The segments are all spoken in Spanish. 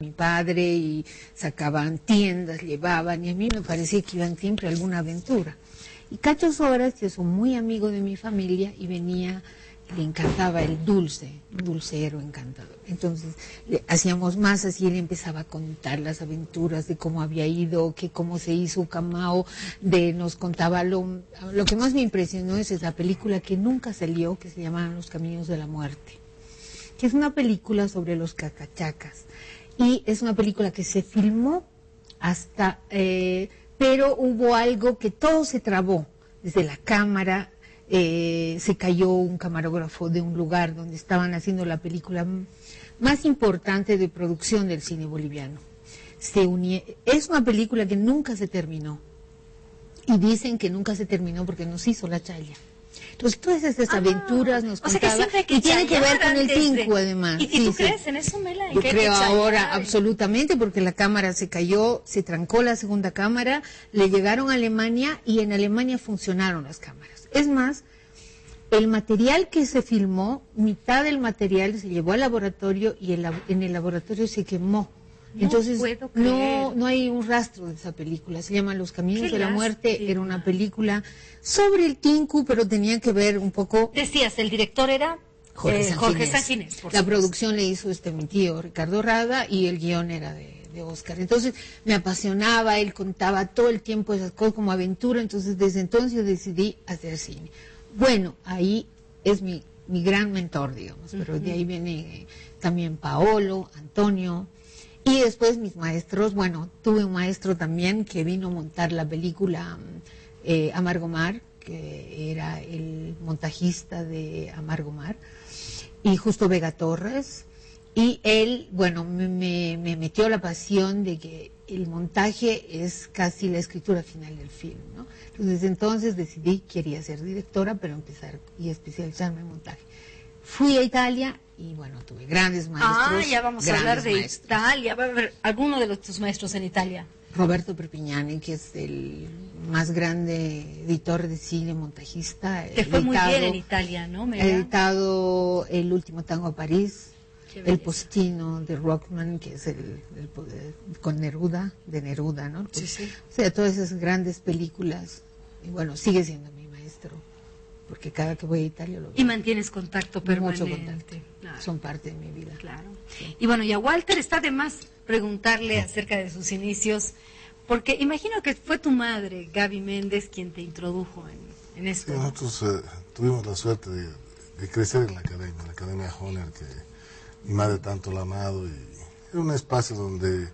mi padre y sacaban tiendas, llevaban, y a mí me parecía que iban siempre a alguna aventura. Y Cacho Soras, que es un muy amigo de mi familia, y venía, le encantaba el dulce, un dulcero encantador. Entonces hacíamos masas y él empezaba a contar las aventuras de cómo había ido, que cómo se hizo Camao, nos contaba lo que más me impresionó es esa película que nunca salió, que se llamaba Los Caminos de la Muerte, que es una película sobre los cacachacas. Y es una película que se filmó hasta, pero hubo algo que todo se trabó, desde la cámara, se cayó un camarógrafo de un lugar donde estaban haciendo la película más importante de producción del cine boliviano. Es una película que nunca se terminó, y dicen que nunca se terminó porque nos hizo la chaya. Entonces todas esas aventuras nos contaba, y tiene que ver con el Tinku además. ¿Y tú crees en eso, Mela? Yo creo ahora absolutamente, porque la cámara se cayó, se trancó la segunda cámara, le llegaron a Alemania y en Alemania funcionaron las cámaras. Es más, el material que se filmó, mitad del material se llevó al laboratorio y en el laboratorio se quemó. Entonces no hay un rastro de esa película. Se llama Los Caminos de la Muerte. Era una película sobre el Tinku, pero tenía que ver un poco. Decías, el director era Jorge Sanginés. La producción le hizo mi tío Ricardo Rada y el guión era de Oscar. Entonces me apasionaba, él contaba todo el tiempo esas cosas como aventura. Entonces desde entonces yo decidí hacer cine. Bueno, ahí es mi gran mentor, digamos, pero de ahí viene también Paolo, Antonio. Y después mis maestros, bueno, tuve un maestro también que vino a montar la película Amargo Mar, que era el montajista de Amargo Mar, y Justo Vega Torres, y él, bueno, me metió la pasión de que el montaje es casi la escritura final del film, ¿no? Desde entonces decidí, quería ser directora, pero empezar y especializarme en montaje. Fui a Italia y bueno, tuve grandes maestros. Ya vamos a hablar de Italia. Va a haber alguno de tus maestros en Italia. Roberto Perpignani, que es el más grande editor de cine, montajista. Te fue muy bien en Italia, ¿no? Ha editado El Último Tango a París, El Postino de Rockman, que es con Neruda, de Neruda, ¿no? Sí, sí. O sea, todas esas grandes películas. Y bueno, sigue siendo mi maestro, porque cada que voy a Italia lo veo. Y mantienes contacto permanente. Mucho contacto. Claro. Son parte de mi vida. Claro. Sí. Y bueno, y a Walter está de más preguntarle acerca de sus inicios, porque imagino que fue tu madre, Gaby Méndez, quien te introdujo en esto. Sí, nosotros tuvimos la suerte de crecer en la Academia Hohner, que mi madre tanto la ha amado, y era un espacio donde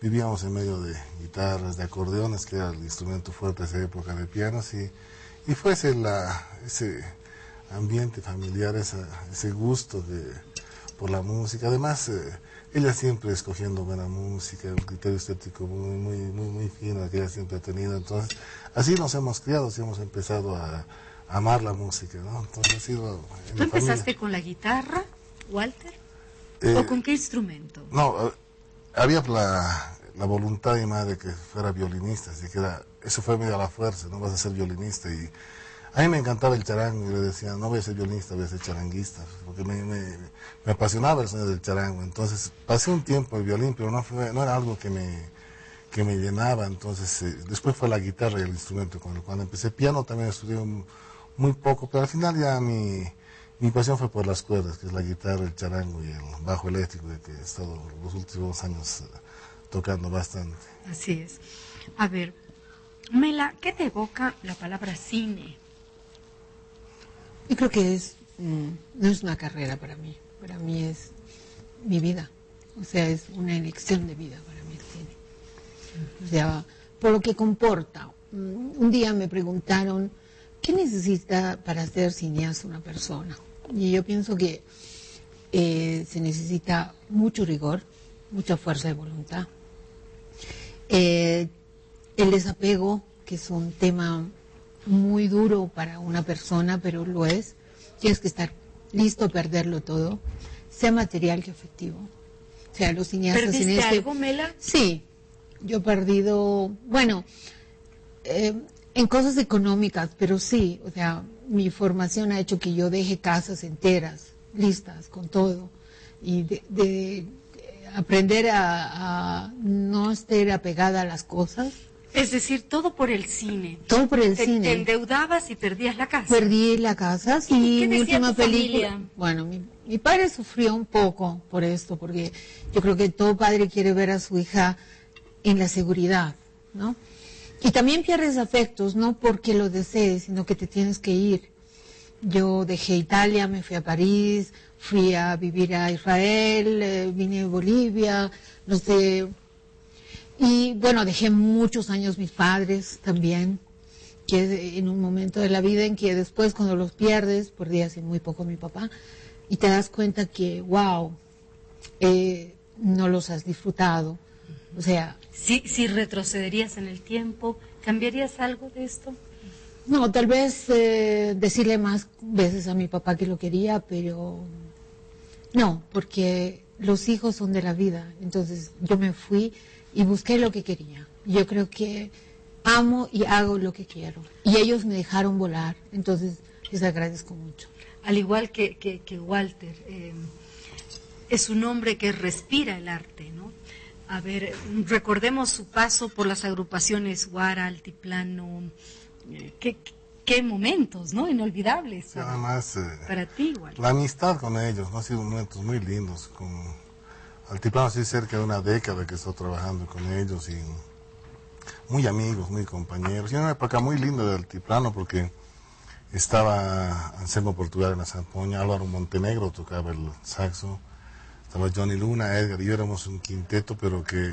vivíamos en medio de guitarras, de acordeones, que era el instrumento fuerte de esa época, de pianos, y fue ese ambiente familiar, ese gusto por la música. Además, ella siempre escogiendo buena música, un criterio estético muy fino que ella siempre ha tenido. Entonces, así nos hemos criado, así hemos empezado a amar la música, ¿no? Entonces, ha sido ¿Tú empezaste con la guitarra, Walter? ¿O con qué instrumento? No, había la voluntad de mi madre que fuera violinista, así que eso fue medio a la fuerza, no vas a ser violinista. Y a mí me encantaba el charango, y le decía, no voy a ser violinista, voy a ser charanguista, porque me apasionaba el sonido del charango. Entonces pasé un tiempo el violín, pero no era algo que me llenaba. Entonces después fue la guitarra y el instrumento. Cuando empecé piano también estudié muy poco, pero al final ya mi pasión fue por las cuerdas, que es la guitarra, el charango y el bajo eléctrico, de que he estado los últimos años tocando bastante. Así es. A ver, Mela, ¿qué te evoca la palabra cine? Yo creo que no es una carrera para mí es mi vida, o sea, es una elección de vida para mí el cine. O sea, por lo que comporta. Un día me preguntaron, ¿qué necesita para ser cineasta una persona? Y yo pienso que se necesita mucho rigor, mucha fuerza de voluntad. El desapego, que es un tema muy duro para una persona, pero lo es. Tienes que estar listo a perderlo todo, sea material que afectivo. O sea, los cineastas ¿Perdiste algo, Mela? Sí, yo he perdido, bueno, en cosas económicas, pero sí, o sea, mi formación ha hecho que yo deje casas enteras, listas, con todo, y aprender a no estar apegada a las cosas. Es decir, todo por el cine. Todo por el Te cine. endeudabas y perdías la casa. Perdí la casa, ¿Qué sí, mi decía última tu película. familia? Bueno, mi padre sufrió un poco por esto, porque yo creo que todo padre quiere ver a su hija en la seguridad, ¿no? Y también pierdes afectos, no porque lo desees, sino que te tienes que ir. Yo dejé Italia, me fui a París, fui a vivir a Israel, vine a Bolivia, no sé. Y bueno, dejé muchos años mis padres también, que en un momento de la vida en que después cuando los pierdes, perdí hace muy poco a mi papá, y te das cuenta que, wow, no los has disfrutado. O sea... Si retrocederías en el tiempo, ¿cambiarías algo de esto? No, tal vez decirle más veces a mi papá que lo quería, pero no, porque los hijos son de la vida. Entonces yo me fui y busqué lo que quería. Yo creo que amo y hago lo que quiero. Y ellos me dejaron volar, entonces les agradezco mucho. Al igual que Walter, es un hombre que respira el arte, ¿no? A ver, recordemos su paso por las agrupaciones Guara, Altiplano, qué momentos, ¿no? Inolvidables. Sí, además, para ti, Walter. la amistad con ellos, ¿no? Ha sido momentos muy lindos. Con Altiplano, sí, cerca de una década que estoy trabajando con ellos y muy amigos, muy compañeros. Y una época muy linda de Altiplano porque estaba Anselmo Portugal en la zampoña, Álvaro Montenegro tocaba el saxo, estaba Johnny Luna, Edgar, y yo éramos un quinteto, pero que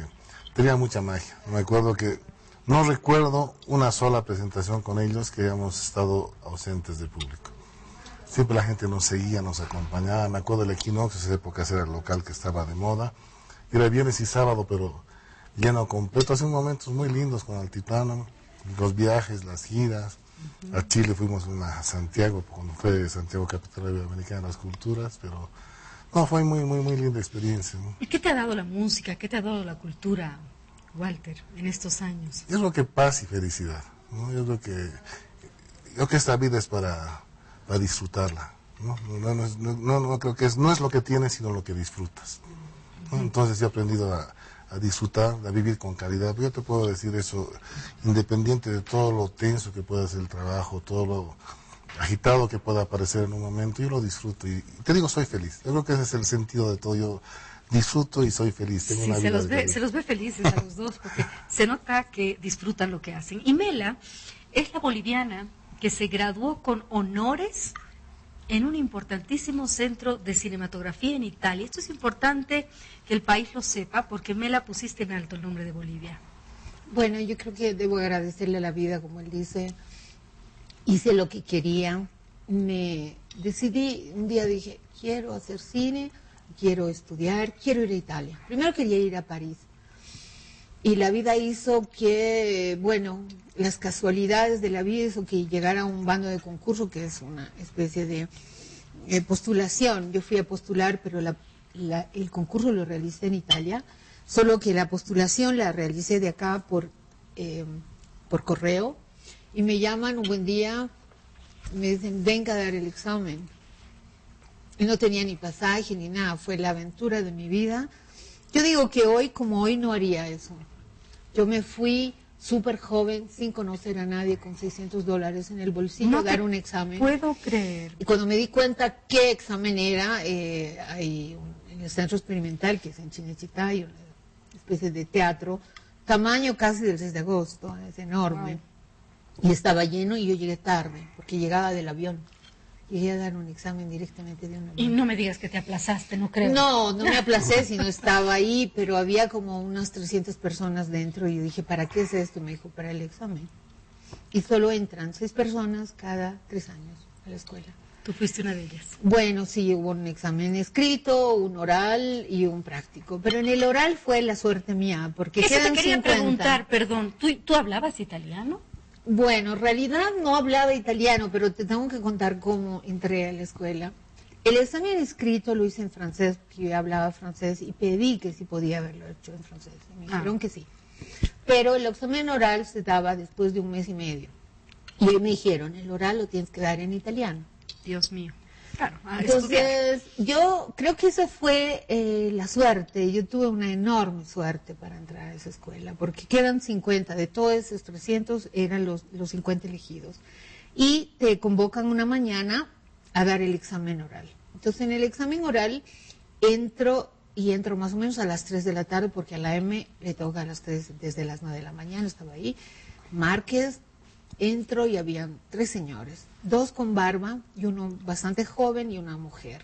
tenía mucha magia. Me acuerdo que no recuerdo una sola presentación con ellos que hayamos estado ausentes del público. Siempre la gente nos seguía, nos acompañaba. Me acuerdo del Equinoccio, esa época era el local que estaba de moda. Era viernes y sábado, pero lleno completo. Hacían momentos muy lindos con Altiplano, los viajes, las giras. A Chile fuimos a Santiago, cuando fue Santiago Capital Iberoamericana de las Culturas, pero no, fue muy linda experiencia, ¿no? ¿Y qué te ha dado la música, qué te ha dado la cultura, Walter, en estos años? Yo creo que paz y felicidad, ¿no? Yo creo que esta vida es para disfrutarla, ¿no? No creo que no es lo que tienes, sino lo que disfrutas, ¿no? Entonces yo he aprendido a disfrutar, a vivir con calidad. Yo te puedo decir eso, independiente de todo lo tenso que pueda ser el trabajo, todo lo agitado que pueda aparecer en un momento, yo lo disfruto y te digo, soy feliz. Yo creo que ese es el sentido de todo. Yo disfruto y soy feliz. Tengo una vida se los ve felices a los dos, porque se nota que disfrutan lo que hacen. Y Mela es la boliviana que se graduó con honores en un importantísimo centro de cinematografía en Italia. Esto es importante que el país lo sepa, porque Mela pusiste en alto el nombre de Bolivia. Bueno, yo creo que debo agradecerle a la vida, como él dice. Hice lo que quería. Me decidí, un día dije, quiero hacer cine, quiero estudiar, quiero ir a Italia. Primero quería ir a París. Y la vida hizo que, bueno, las casualidades de la vida hizo que llegara a un bando de concurso, que es una especie de postulación. Yo fui a postular, pero el concurso lo realicé en Italia, solo que la postulación la realicé de acá por correo, y me llaman un buen día, me dicen, venga a dar el examen. Y no tenía ni pasaje ni nada, fue la aventura de mi vida. Yo digo que hoy, como hoy, no haría eso. Yo me fui súper joven, sin conocer a nadie, con $600 en el bolsillo, a dar un examen. Puedo creer. Y cuando me di cuenta qué examen era, hay en el centro experimental, que es en Chinechita, hay una especie de teatro, tamaño casi del 6 de agosto, es enorme. Wow. Y estaba lleno y yo llegué tarde, porque llegaba del avión. Llegué a dar un examen directamente de un avión. Y no me digas que te aplazaste, no creo. No me aplacé, sino estaba ahí, pero había como unas 300 personas dentro y yo dije, ¿para qué es esto? Me dijo, para el examen. Y solo entran 6 personas cada 3 años a la escuela. ¿Tú fuiste una de ellas? Bueno, sí, hubo un examen escrito, un oral y un práctico. Pero en el oral fue la suerte mía, porque eso quedan te quería 50. Preguntar, perdón, ¿tú hablabas italiano? Bueno, en realidad no hablaba italiano, pero te tengo que contar cómo entré a la escuela. El examen escrito lo hice en francés, porque yo hablaba francés y pedí que si podía haberlo hecho en francés. Y me dijeron que sí. Pero el examen oral se daba después de 1 mes y medio. Y me dijeron, el oral lo tienes que dar en italiano. Dios mío. Claro, a estudiar. Entonces, yo creo que esa fue la suerte. Yo tuve una enorme suerte para entrar a esa escuela, porque quedan 50, de todos esos 300 eran los 50 elegidos. Y te convocan una mañana a dar el examen oral. Entonces, en el examen oral entro más o menos a las 3 de la tarde, porque a la M le toca a las 3, desde las 9 de la mañana, estaba ahí. Márquez, entro y habían 3 señores, 2 con barba y uno bastante joven y una mujer.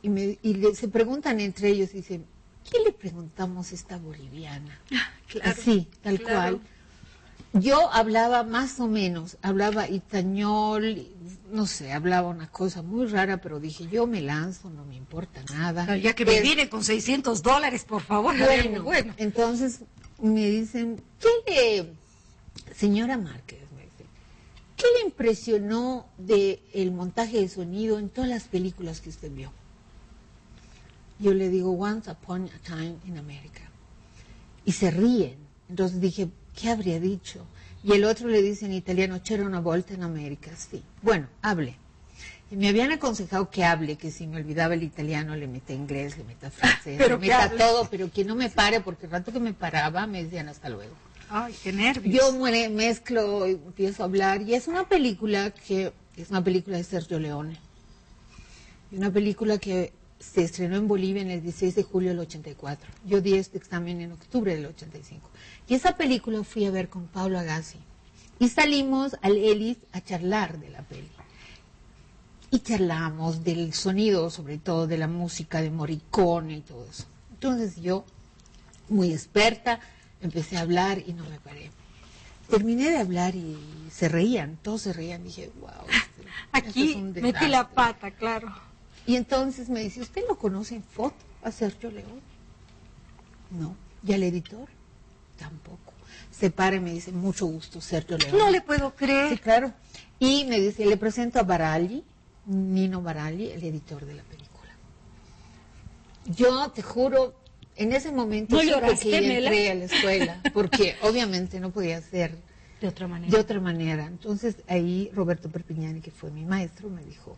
Se preguntan entre ellos, dicen, ¿qué le preguntamos a esta boliviana? Claro, Así, tal claro. cual. Yo hablaba más o menos, hablaba itañol, no sé, hablaba una cosa muy rara, pero dije, yo me lanzo, no me importa nada. Ya que me viene con $600, por favor. Bueno, entonces me dicen, señora Márquez, me dice, ¿qué le impresionó del montaje de sonido en todas las películas que usted vio? Yo le digo, Once Upon a Time in America. Y se ríen. Entonces dije, ¿qué habría dicho? Y el otro le dice en italiano, c'era una volta in America. Sí. Bueno, hable. Y me habían aconsejado que hable, que si me olvidaba el italiano le meta inglés, le meta francés, Pero le meta todo, pero que no me pare, porque el rato que me paraba me decían hasta luego. Ay, qué nervios. Yo mezclo, empiezo a hablar, y es una película de Sergio Leone. Y una película que se estrenó en Bolivia en el 16 de julio del 84. Yo di este examen en octubre del 85. Y esa película fui a ver con Pablo Agassi. Y salimos al Ellis a charlar de la peli. Y charlamos del sonido, sobre todo de la música de Morricone y todo eso. Entonces yo, muy experta, empecé a hablar y no me paré. Terminé de hablar y se reían, todos se reían. Dije, wow. Aquí es un metí desastre. la pata, claro. Y entonces me dice, ¿usted lo conoce en foto a Sergio León? No. ¿Y al editor? Tampoco. Se para y me dice, mucho gusto, Sergio León. No le puedo creer. Sí, claro. Y me dice, le presento a Baragli, Nino Baragli, el editor de la película. Yo te juro, en ese momento ¿No supe lloraste, que Mela? entré a la escuela, porque obviamente no podía ser De otra manera. de otra manera. Entonces ahí Roberto Perpignani, que fue mi maestro, me dijo,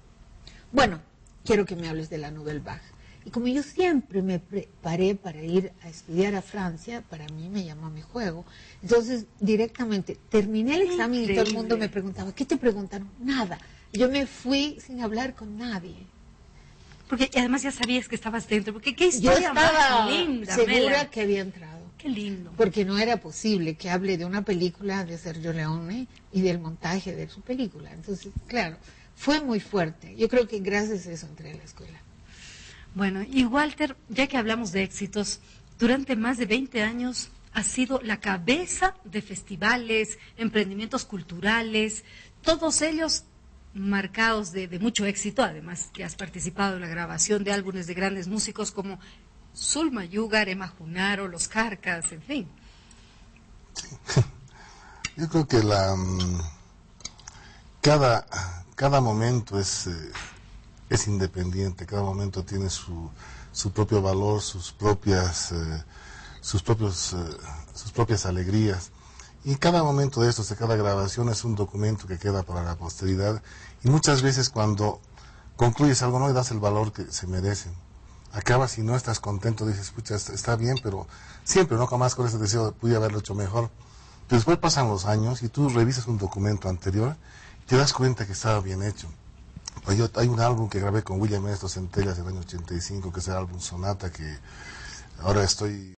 bueno, quiero que me hables de la Nouvelle Vague. Y como yo siempre me preparé para ir a estudiar a Francia, para mí me llamó a mi juego. Entonces, directamente, terminé el examen y todo el mundo me preguntaba, ¿qué te preguntaron? Nada. Yo me fui sin hablar con nadie. Porque además ya sabías que estabas dentro. Porque qué Yo historia estaba más linda, segura Mela. que había entrado. Qué lindo. Porque no era posible que hable de una película de Sergio Leone y del montaje de su película. Entonces, claro, fue muy fuerte. Yo creo que gracias a eso entré a la escuela. Bueno, y Walter, ya que hablamos de éxitos, durante más de 20 años has sido la cabeza de festivales, emprendimientos culturales, todos ellos marcados de mucho éxito, además que has participado en la grabación de álbumes de grandes músicos como Zulma Yugar, Emma Junaro, Los Carcas, en fin. Yo creo que cada momento es independiente, cada momento tiene su propio valor, sus propias alegrías. Y cada momento de estos, de cada grabación, es un documento que queda para la posteridad. Y muchas veces cuando concluyes algo no le das el valor que se merecen. Acabas y no estás contento, dices, pucha, está bien, pero siempre, ¿no? Jamás con ese deseo pude haberlo hecho mejor. Pero después pasan los años y tú revisas un documento anterior y te das cuenta que estaba bien hecho. Hay un álbum que grabé con William Ernesto Centellas en el año 85, que es el álbum Sonata, que ahora estoy